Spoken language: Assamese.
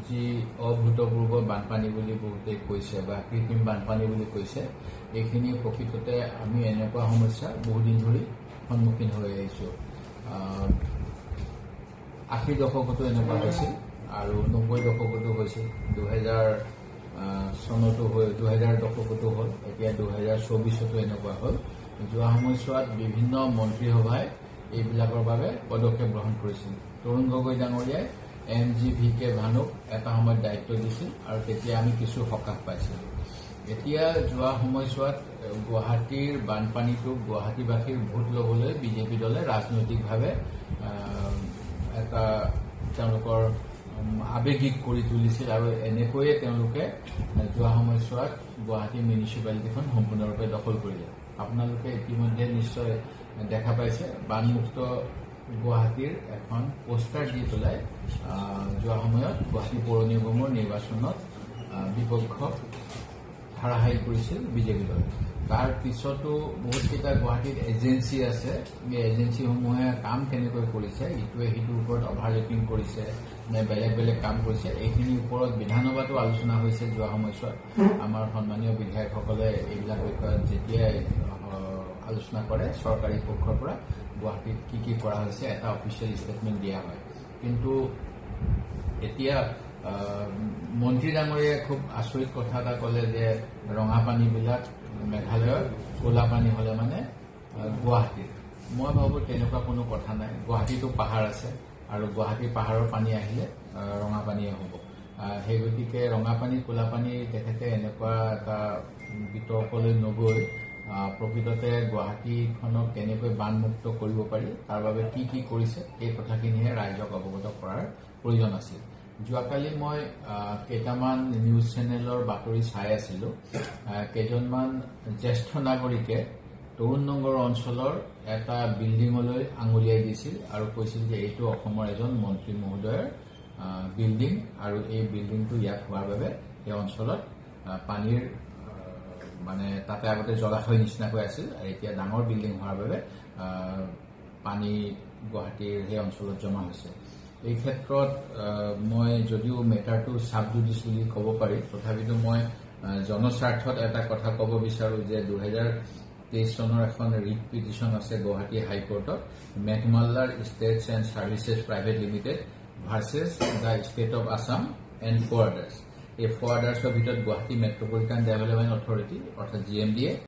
যি অভূতপূৰ্ব বানপানী বুলি বহুতে কৈছে বা কৃত্ৰিম বানপানী বুলি কৈছে, এইখিনি প্ৰকৃততে আমি এনেকুৱা সমস্যা বহুদিন ধৰি সন্মুখীন হৈ আহিছোঁ। 80 দশকতো এনেকুৱা হৈছিল আৰু 90 দশকতো হৈছিল, 2000 চনতো হৈ 2000 দশকতো হ'ল, এতিয়া 2024তো এনেকুৱা হ'ল। যোৱা সময়ছোৱাত বিভিন্ন মন্ত্ৰীসভাই এইবিলাকৰ বাবে পদক্ষেপ গ্ৰহণ কৰিছিল। তৰুণ গগৈ ডাঙৰীয়াই MGVK ভানুক এটা সময়ত দায়িত্ব দিছিল আৰু তেতিয়া আমি কিছু সকাহ পাইছিলোঁ। এতিয়া যোৱা সময়ছোৱাত গুৱাহাটীৰ বানপানীটোক গুৱাহাটীবাসীৰ ভোট ল'বলৈ বিজেপি দলে ৰাজনৈতিকভাৱে এটা তেওঁলোকৰ আৱেগিক কৰি তুলিছিল আৰু এনেকৈয়ে তেওঁলোকে যোৱা সময়ছোৱাত গুৱাহাটী মিউনিচিপালিটিখন সম্পূৰ্ণৰূপে দখল কৰিলে। আপোনালোকে ইতিমধ্যে নিশ্চয় দেখা পাইছে, বানমুক্ত গুৱাহাটীৰ এখন পোষ্টাৰ দি পেলাই যোৱা সময়ত গুৱাহাটী পৌৰ নিগমৰ নিৰ্বাচনত বিপক্ষক হাৰাশায়ী কৰিছিল বিজেপি দলে। তাৰ পিছতো বহুতকেইটা গুৱাহাটীত এজেঞ্চি আছে, এই এজেঞ্চিসমূহে কাম কেনেকৈ কৰিছে, ইটোৱে সিটোৰ ওপৰত অভাৰ ৰেটিং কৰিছে নে বেলেগ বেলেগ কাম কৰিছে, এইখিনিৰ ওপৰত বিধানসভাতো আলোচনা হৈছে যোৱা সময়ছোৱাত। আমাৰ সন্মানীয় বিধায়কসকলে এইবিলাক বিষয়ত যেতিয়াই আলোচনা কৰে, চৰকাৰী পক্ষৰ পৰা গুৱাহাটীত কি কৰা হৈছে এটা অফিচিয়েল ষ্টেটমেণ্ট দিয়া হয়। কিন্তু এতিয়া মন্ত্ৰী ডাঙৰীয়াই খুব আচৰিত কথা এটা ক'লে যে ৰঙা পানীবিলাক মেঘালয়ৰ, ক'লা পানী হ'লে মানে গুৱাহাটীৰ। মই ভাবোঁ তেনেকুৱা কোনো কথা নাই। গুৱাহাটীতো পাহাৰ আছে আৰু গুৱাহাটীৰ পাহাৰৰ পানী আহিলে ৰঙা পানীয়ে হ'ব। সেই গতিকে ৰঙা পানী ক'লা পানী তেখেতে এনেকুৱা এটা বিতৰ্কলৈ নগৈ প্ৰকৃততে গুৱাহাটীখনক কেনেকৈ বানমুক্ত কৰিব পাৰি, তাৰ বাবে কি কৰিছে, এই কথাখিনিহে ৰাইজক অৱগত কৰাৰ প্ৰয়োজন আছিল। যোৱাকালি মই কেইটামান নিউজ চেনেলৰ বাতৰি চাই আছিলোঁ। কেইজনমান জ্যেষ্ঠ নাগৰিকে তৰুণ নগৰ অঞ্চলৰ এটা বিল্ডিঙলৈ আঙুলিয়াই দিছিল আৰু কৈছিল যে এইটো অসমৰ এজন মন্ত্ৰী মহোদয়ৰ বিল্ডিং আৰু এই বিল্ডিংটো ইয়াত হোৱাৰ বাবে এই অঞ্চলত পানীৰ মানে তাতে আগতে জলাশয় নিচিনাকৈ আছিল আৰু এতিয়া ডাঙৰ বিল্ডিং হোৱাৰ বাবে পানী গুৱাহাটীৰ সেই অঞ্চলত জমা হৈছে। এই ক্ষেত্ৰত মই যদিও মেটাৰটো চাব জুডিচ বুলি ক'ব পাৰি, তথাপিতো মই জনস্বাৰ্থত এটা কথা ক'ব বিচাৰোঁ যে 2023 চনৰ এখন ৰিট পিটিশ্যন আছে গুৱাহাটী হাইকোৰ্টত, Meghmallar states and services private limited versus the state of Assam and forwarders. এই ফৰৱাৰ্ডাৰ্ছৰ ভিতৰত গুৱাহাটী মেট্ৰপলিটান ডেভেলপমেণ্ট অথৰিটি অৰ্থাৎ GMDA